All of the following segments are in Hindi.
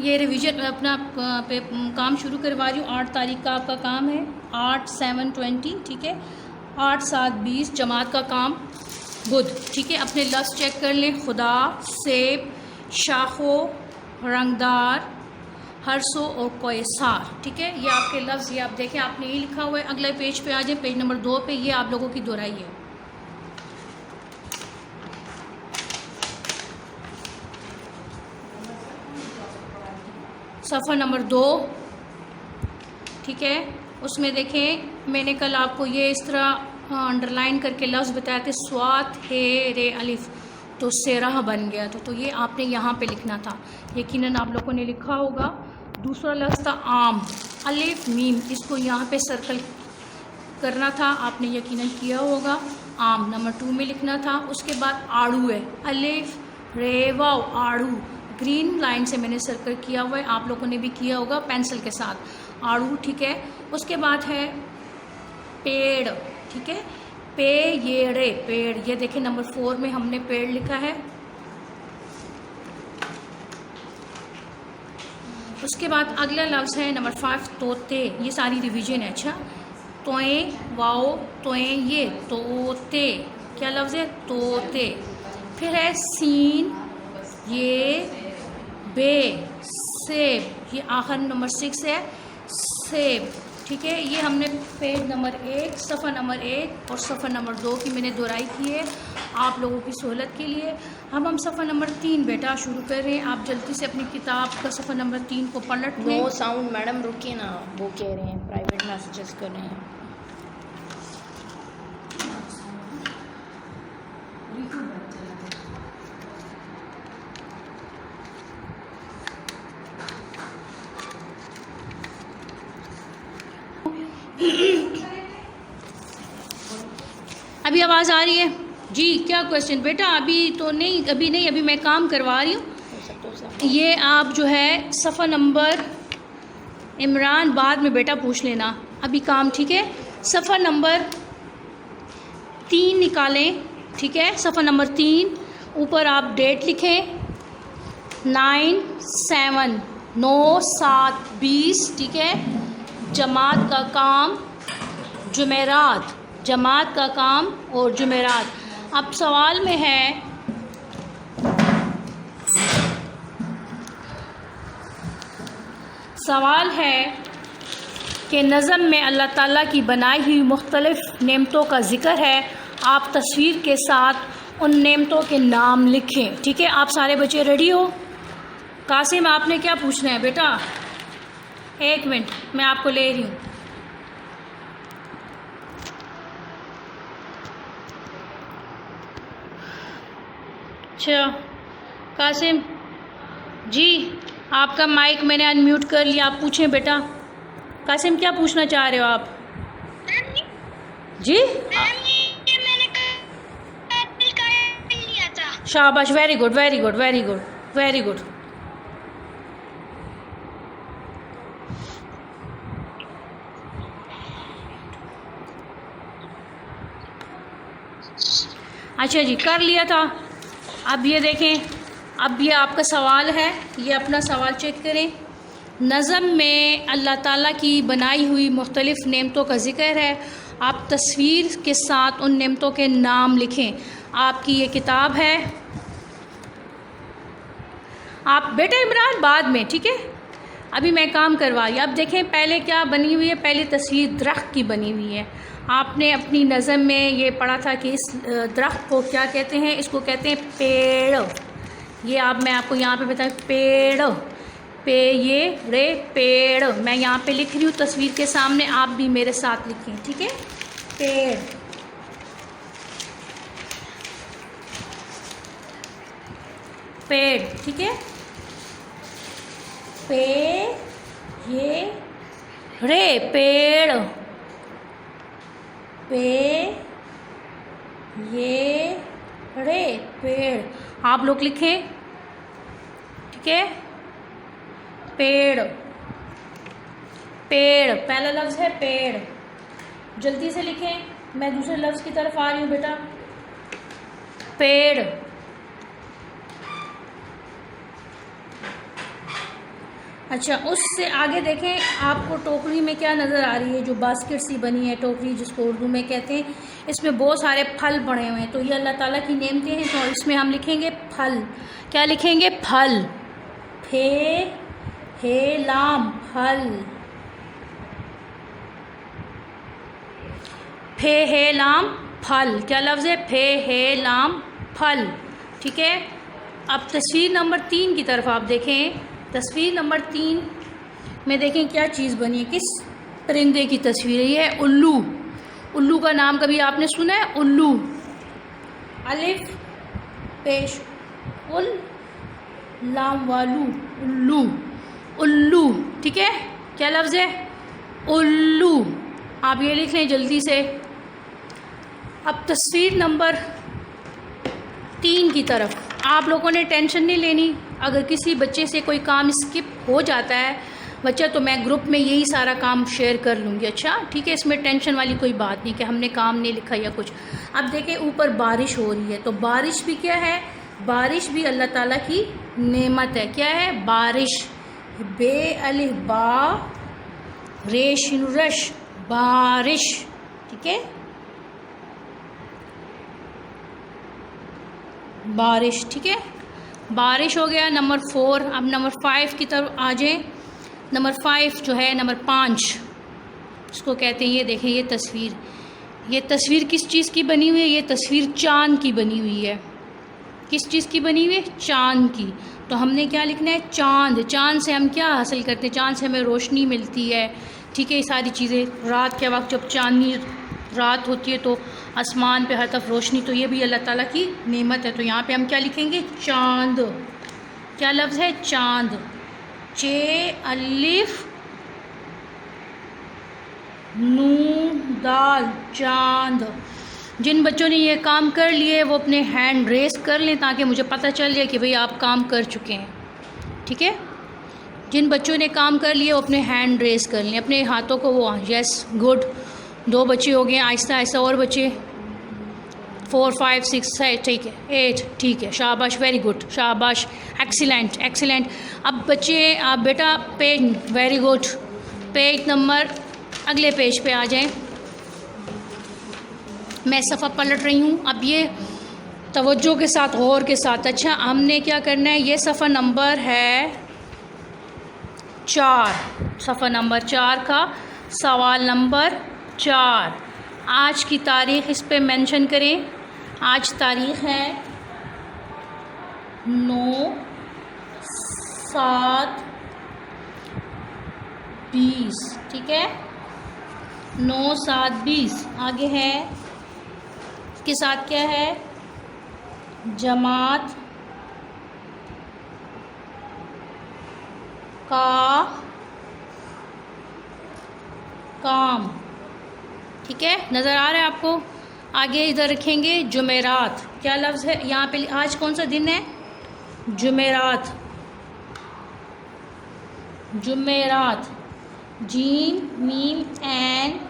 ये रिवीजन अपना पे काम शुरू करवा रही हूँ। 8 तारीख का आपका काम है, 8/7/20, ठीक है। 8/7/20 जमात का काम बुध, ठीक है। अपने लफ्ज़ चेक कर लें। खुदा, सेब, शाखो, रंगदार, हरसो और कोयसार, ठीक है। ये आपके लफ्ज़, ये आप देखें, आपने ये लिखा हुआ है। अगले पेज पे आ जाए, पेज नंबर 2 पे। ये आप लोगों की दोहराई है। सफ़ा नंबर 2, ठीक है। उसमें देखें, मैंने कल आपको ये इस तरह अंडरलाइन करके लफ्ज़ बताया थे, स्वात हे रे अलिफ, तो सेराह बन गया था। तो ये आपने यहाँ पे लिखना था, यकीनन आप लोगों ने लिखा होगा। दूसरा लफ्ज़ था आम, अलिफ मीम, इसको यहाँ पे सर्कल करना था, आपने यकीनन किया होगा। आम नंबर 2 में लिखना था। उसके बाद आड़ू है, अलिफ रे वाव, आड़ू, ग्रीन लाइन से मैंने सर्कल किया हुआ है, आप लोगों ने भी किया होगा पेंसिल के साथ, आड़ू, ठीक है। उसके बाद है पेड़, ठीक है। पे ये रे, पेड़, ये देखें नंबर 4 में हमने पेड़ लिखा है। उसके बाद अगला लफ्ज़ है नंबर 5, तोते। ये सारी रिवीजन है। अच्छा, तोए वाओ, तोए ये, तोते, क्या लफ्ज़ है, तोते। फिर है सीन, ये बे, सेब, ये आखिर नंबर 6 है, सेब, ठीक है। ये हमने पेज नंबर 1, सफ़ा नंबर 1 और सफ़ा नंबर 2 की मैंने दोहराई की है आप लोगों की सहूलत के लिए। हम सफ़ा नंबर 3 बेटा शुरू कर रहे हैं। आप जल्दी से अपनी किताब का सफ़ा नंबर 3 को पलट लें। नो साउंड मैडम, रुकिए ना, वो कह रहे हैं प्राइवेट मैसेजेस कर रहे हैं। अभी आवाज़ आ रही है जी? क्या क्वेश्चन बेटा? अभी तो नहीं, अभी नहीं, अभी मैं काम करवा रही हूँ। ये आप जो है सफ़ा नंबर, इमरान बाद में बेटा पूछ लेना, अभी काम, ठीक है। सफ़ा नंबर 3 निकालें, ठीक है। सफ़ा नंबर 3, ऊपर आप डेट लिखें, 9/7, 9/7/20, ठीक है। जमात का काम जुमेरात, जमात का काम और जुमेरात। अब सवाल में है, सवाल है कि नज़म में अल्लाह ताला की बनाई हुई मुख्तलिफ़ नेमतों का ज़िक्र है। आप तस्वीर के साथ उन नेमतों के नाम लिखें, ठीक है। आप सारे बच्चे रेडी हो? कासिम, आपने क्या पूछना है बेटा? 1 मिनट, मैं आपको ले रही हूँ। अच्छा कासिम जी, आपका माइक मैंने अनम्यूट कर लिया, आप पूछें बेटा। कासिम, क्या पूछना चाह रहे हो आप जी? शाबाश, very good, very good, very good, very good. अच्छा जी, कर लिया था। अब ये देखें, अब ये आपका सवाल है, ये अपना सवाल चेक करें। नज़म में अल्लाह ताला की बनाई हुई मुख्तलिफ़ नेमतों का ज़िक्र है। आप तस्वीर के साथ उन नेमतों के नाम लिखें। आपकी ये किताब है। आप बेटा इमरान बाद में, ठीक है, अभी मैं काम करवाई। अब देखें पहले क्या बनी हुई है, पहले तस्वीर दरख्त की बनी हुई है। आपने अपनी नज़म में ये पढ़ा था कि इस दरख्त को क्या कहते हैं, इसको कहते हैं पेड़। ये मैं आपको यहाँ पे बताऊँ, पेड़, पे ये रे, पेड़। मैं यहाँ पे लिख रही हूँ तस्वीर के सामने, आप भी मेरे साथ लिखें, ठीक है। पेड़, पेड़, ठीक है। पे ये रे, पेड़, पे ये रे, पेड़। आप लोग लिखें, ठीक है। पेड़, पेड़, पहला लफ्ज़ है पेड़, जल्दी से लिखें। मैं दूसरे लफ्ज़ की तरफ आ रही हूँ बेटा। पेड़, अच्छा, उससे आगे देखें, आपको टोकरी में क्या नज़र आ रही है, जो बास्केट सी बनी है, टोकरी जिसको उर्दू में कहते हैं, इसमें बहुत सारे फल पड़े हुए हैं। तो ये अल्लाह ताला की नेमतें हैं, तो इसमें हम लिखेंगे फल। क्या लिखेंगे? फल। फे हे लाम, फल। फे हे लाम फल। क्या लफ्ज़ है? फे हे लाम फल। ठीक है। अब तस्वीर नंबर 3 की तरफ आप देखें। तस्वीर नंबर 3 में देखें क्या चीज़ बनी है, किस परिंदे की तस्वीर है? ये है उल्लू। उल्लू का नाम कभी आपने सुना है? उल्लू। अलिफ पेश उल लाम वालू, उल्लू। उल्लू। ठीक है। क्या लफ्ज़ है? उल्लू। आप ये लिख लें जल्दी से। अब तस्वीर नंबर 3 की तरफ आप लोगों ने टेंशन नहीं लेनी। अगर किसी बच्चे से कोई काम स्किप हो जाता है बच्चा, तो मैं ग्रुप में यही सारा काम शेयर कर लूँगी। अच्छा, ठीक है। इसमें टेंशन वाली कोई बात नहीं कि हमने काम नहीं लिखा या कुछ। अब देखें, ऊपर बारिश हो रही है, तो बारिश भी क्या है? बारिश भी अल्लाह ताला की नेमत है। क्या है? बारिश। बे अलिफ बा रे शिन रश, बारिश। ठीक है, बारिश। ठीक है, बारिश हो गया नंबर 4। अब नंबर 5 की तरफ आ जाए। नंबर 5 जो है, नंबर 5 इसको कहते हैं। ये देखें, ये तस्वीर, ये तस्वीर किस चीज़ की बनी हुई है? ये तस्वीर चाँद की बनी हुई है। किस चीज़ की बनी हुई है? चाँद की। तो हमने क्या लिखना है? चाँद। चाँद से हम क्या हासिल करते हैं? चाँद से हमें रोशनी मिलती है। ठीक है, ये सारी चीज़ें। रात के वक्त जब चांदनी रात होती है तो आसमान पे हर तरफ रोशनी, तो ये भी अल्लाह ताला की नेमत है। तो यहाँ पे हम क्या लिखेंगे? चाँद। क्या लफ्ज़ है? चाँद। चे अलिफ नून दाल, चाँद। जिन बच्चों ने ये काम कर लिए वो अपने हैंड रेस कर लें, ताकि मुझे पता चल जाए कि भाई आप काम कर चुके हैं। ठीक है। जिन बच्चों ने काम कर लिए वो अपने हैंड रेस कर लें, अपने हाथों को वो। Yes, good. 2 बच्चे हो गए। आहिस्ता आहिस्ता और बच्चे। 4 5 6 7, ठीक है। 8, ठीक है। शाबाश, वेरी गुड, शाबाश, एक्सीलेंट एक्सीलेंट। अब बच्चे, आप बेटा page, very good. Page number, अगले पेज पे आ जाएं। मैं सफ़ा पलट रही हूँ। अब ये तवज्जो के साथ, गौर के साथ। अच्छा, हमने क्या करना है? ये सफ़ा नंबर है 4। सफ़ा नंबर 4 का सवाल नंबर 4। आज की तारीख़ इस पे मेंशन करें। आज तारीख़ है 9/7/20। ठीक है, 9/7/20। आगे है, इसके साथ क्या है? जमात का काम। ठीक है, नज़र आ रहा है आपको? आगे इधर रखेंगे जुमेरात। क्या लफ्ज़ है यहाँ पे? आज कौन सा दिन है? जुमेरात। जुमेरात, जीम मीम एन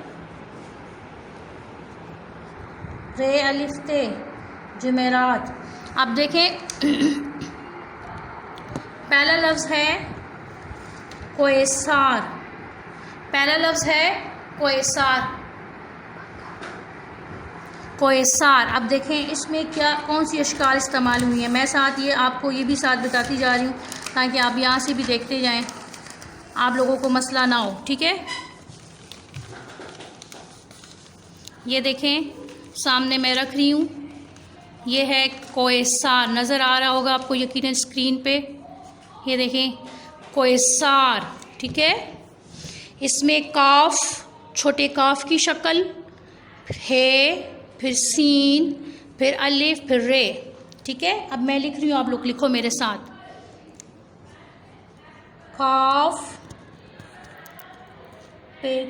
रे अलिफ ते, जुमेरात। अब देखें, पहला लफ्ज़ है कोएसार। पहला लफ्ज़ है कोएसार। कोएसार। अब देखें इसमें क्या, कौन सी अशकाल इस्तेमाल हुई है। मैं साथ ये आपको ये भी साथ बताती जा रही हूँ, ताकि आप यहाँ से भी देखते जाएं, आप लोगों को मसला ना हो। ठीक है, ये देखें सामने मैं रख रही हूँ। ये है कोएसार। नज़र आ रहा होगा आपको यकीनन स्क्रीन पे। ये देखें, कोएसार। ठीक है, इसमें काफ, छोटे काफ की शक्ल है, फिर सीन, फिर अलिफ, फिर रे। ठीक है, अब मैं लिख रही हूँ, आप लोग लिखो मेरे साथ। काफ पे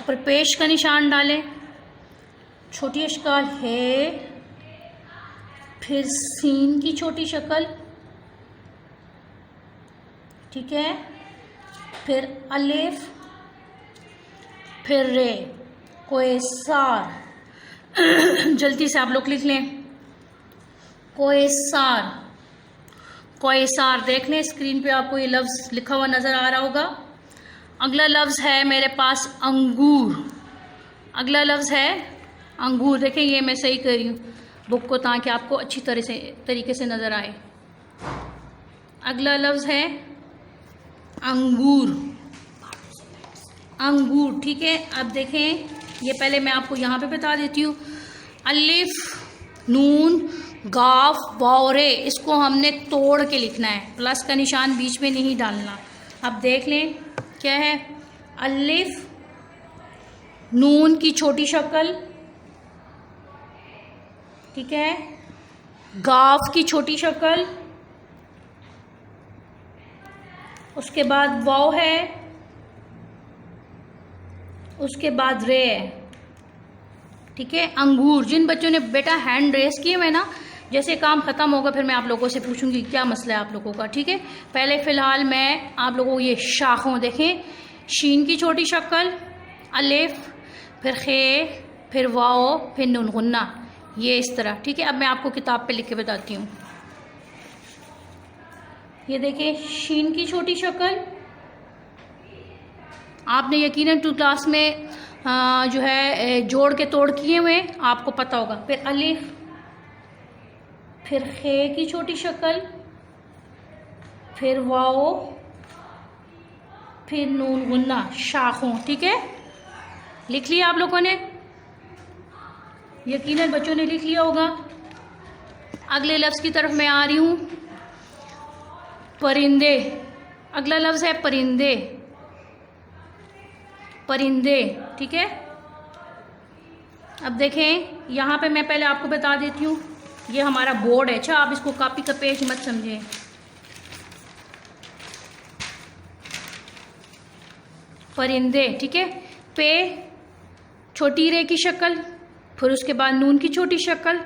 ऊपर पेश का निशान डालें, छोटी अशकाल है, फिर सीन की छोटी शक्ल। ठीक है, फिर अलिफ, फिर रे। कोएसार। जल्दी से आप लोग लिख लें। कोएसार। कोयसार देख लें, स्क्रीन पे आपको ये लफ्ज़ लिखा हुआ नज़र आ रहा होगा। अगला लफ्ज़ है मेरे पास अंगूर। अगला लफ्ज़ है अंगूर। देखें ये मैं सही कर रही हूँ बुक को ताकि आपको अच्छी तरीके से नज़र आए। अगला लफ्ज़ है अंगूर। अंगूर, ठीक है। अब देखें ये पहले मैं आपको यहाँ पे बता देती हूँ। अलिफ नून गाफ वाव रे, इसको हमने तोड़ के लिखना है, प्लस का निशान बीच में नहीं डालना। अब देख लें क्या है। अलिफ नून की छोटी शक्ल, ठीक है, गाफ की छोटी शक्ल, उसके बाद वाव है, उसके बाद रे है, ठीक है। अंगूर। जिन बच्चों ने बेटा हैंड रेस किए हुए ना, जैसे काम ख़त्म होगा फिर मैं आप लोगों से पूछूंगी क्या मसला है आप लोगों का, ठीक है। पहले फ़िलहाल मैं आप लोगों को ये शाखों देखें, शीन की छोटी शक्ल, अलिफ, फिर खे, फिर वाओ, फिर नून गुन्ना, ये इस तरह, ठीक है। अब मैं आपको किताब पे लिख के बताती हूँ। ये देखिए शीन की छोटी शक्ल, आपने यकीनन 2 क्लास में जो है जोड़ के तोड़ किए हुए आपको पता होगा। फिर अलिफ, फिर खे की छोटी शक्ल, फिर वाओ, फिर नून गुन्ना, शाखों, ठीक है। लिख लिया आप लोगों ने? यकीनन बच्चों ने लिख लिया होगा। अगले लफ्ज़ की तरफ मैं आ रही हूँ। परिंदे। अगला लफ्ज़ है परिंदे। परिंदे, ठीक है। अब देखें यहाँ पे मैं पहले आपको बता देती हूँ, ये हमारा बोर्ड है। अच्छा आप इसको कॉपी का पेज मत समझें। परिंदे, ठीक है। पे छोटी रे की शक्ल, फिर उसके बाद नून की छोटी शक्ल,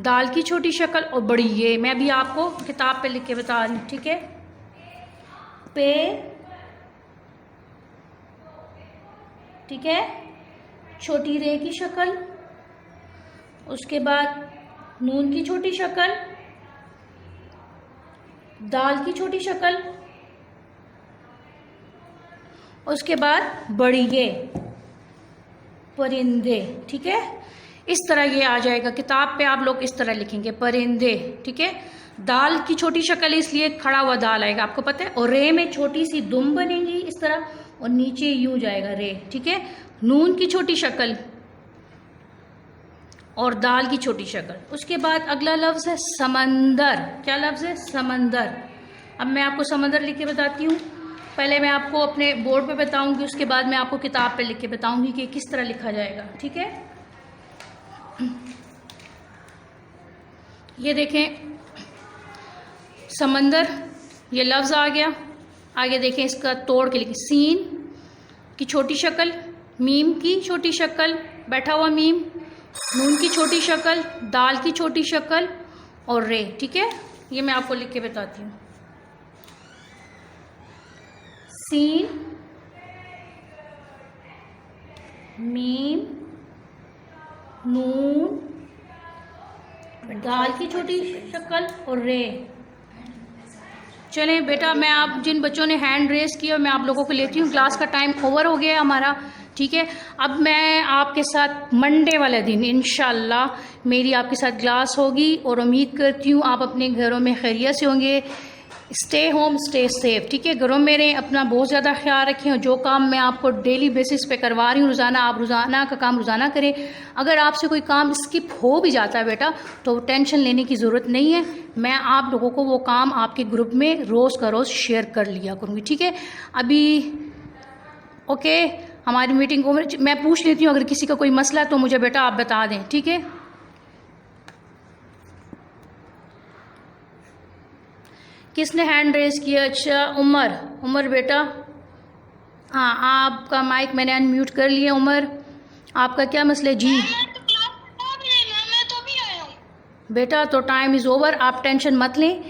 दाल की छोटी शक्ल और बड़ी ये मैं भी आपको किताब पे लिख के बता रही हूँ, ठीक है। पे, ठीक है, छोटी रे की शक्ल, उसके बाद नून की छोटी शक्ल, दाल की छोटी शक्ल, उसके बाद बड़ी ये, परिंदे, ठीक है। इस तरह ये आ जाएगा किताब पे, आप लोग इस तरह लिखेंगे परिंदे, ठीक है। दाल की छोटी शक्ल इसलिए खड़ा हुआ दाल आएगा, आपको पता है। और रे में छोटी सी दुम बनेगी इस तरह और नीचे यूं जाएगा रे, ठीक है। नून की छोटी शक्ल और दाल की छोटी शक्ल। उसके बाद अगला लफ्ज़ है समंदर। क्या लफ्ज़ है? समंदर। अब मैं आपको समंदर लिख के बताती हूँ। पहले मैं आपको अपने बोर्ड पे बताऊंगी, उसके बाद मैं आपको किताब पे लिख के बताऊंगी कि किस तरह लिखा जाएगा, ठीक है। ये देखें समंदर, ये लफ्ज़ आ गया। आगे देखें इसका तोड़ के लिखें। सीन की छोटी शक्ल, मीम की छोटी शक्ल, बैठा हुआ मीम, नून की छोटी शक्ल, दाल की छोटी शक्ल और रे, ठीक है। ये मैं आपको लिख के बताती हूँ। सीन, मीम, नून, दाल की छोटी शक्ल और रे। चलें बेटा, मैं आप जिन बच्चों ने हैंड रेस किया मैं आप लोगों को लेती हूँ। क्लास का टाइम ओवर हो गया हमारा, ठीक है। अब मैं आपके साथ मंडे वाले दिन इंशाल्लाह मेरी आपके साथ क्लास होगी और उम्मीद करती हूँ आप अपने घरों में खैरियत से होंगे। स्टे होम स्टे सेफ, ठीक है। घरों में रहें, अपना बहुत ज़्यादा ख्याल रखें और जो काम मैं आपको डेली बेसिस पे करवा रही हूँ रोज़ाना, आप रोज़ाना का काम रोज़ाना करें। अगर आपसे कोई काम स्किप हो भी जाता है बेटा तो टेंशन लेने की ज़रूरत नहीं है। मैं आप लोगों को वो काम आपके ग्रुप में रोज़ का रोज़ शेयर कर लिया करूँगी, ठीक है। अभी ओके, हमारी मीटिंग ओवर। मैं पूछ लेती हूँ अगर किसी का कोई मसला है तो मुझे बेटा आप बता दें, ठीक है। किसने हैंड रेज किया? अच्छा उमर बेटा, हाँ आपका माइक मैंने अनम्यूट कर लिया। उमर आपका क्या मसला है? जी बेटा, तो टाइम इज़ ओवर, आप टेंशन मत लें।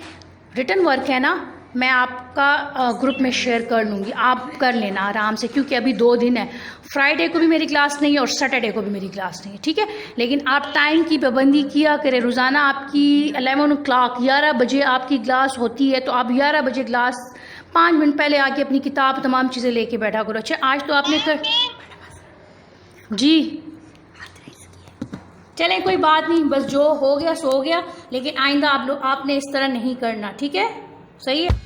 रिटर्न वर्क है ना, मैं आपका ग्रुप में शेयर कर लूँगी, आप कर लेना आराम से, क्योंकि अभी 2 दिन है, फ्राइडे को भी मेरी क्लास नहीं है और सैटरडे को भी मेरी क्लास नहीं है, ठीक है। लेकिन आप टाइम की पाबंदी किया करें, रोज़ाना आपकी 11 o'clock 11 बजे आपकी क्लास होती है, तो आप 11 बजे क्लास 5 मिनट पहले आके अपनी किताब तमाम चीज़ें लेके बैठा करो। अच्छा आज तो आपने जी चलें कोई बात नहीं, बस जो हो गया सो गया, लेकिन आइंदा आप लोग आपने इस तरह नहीं करना, ठीक है, सही है।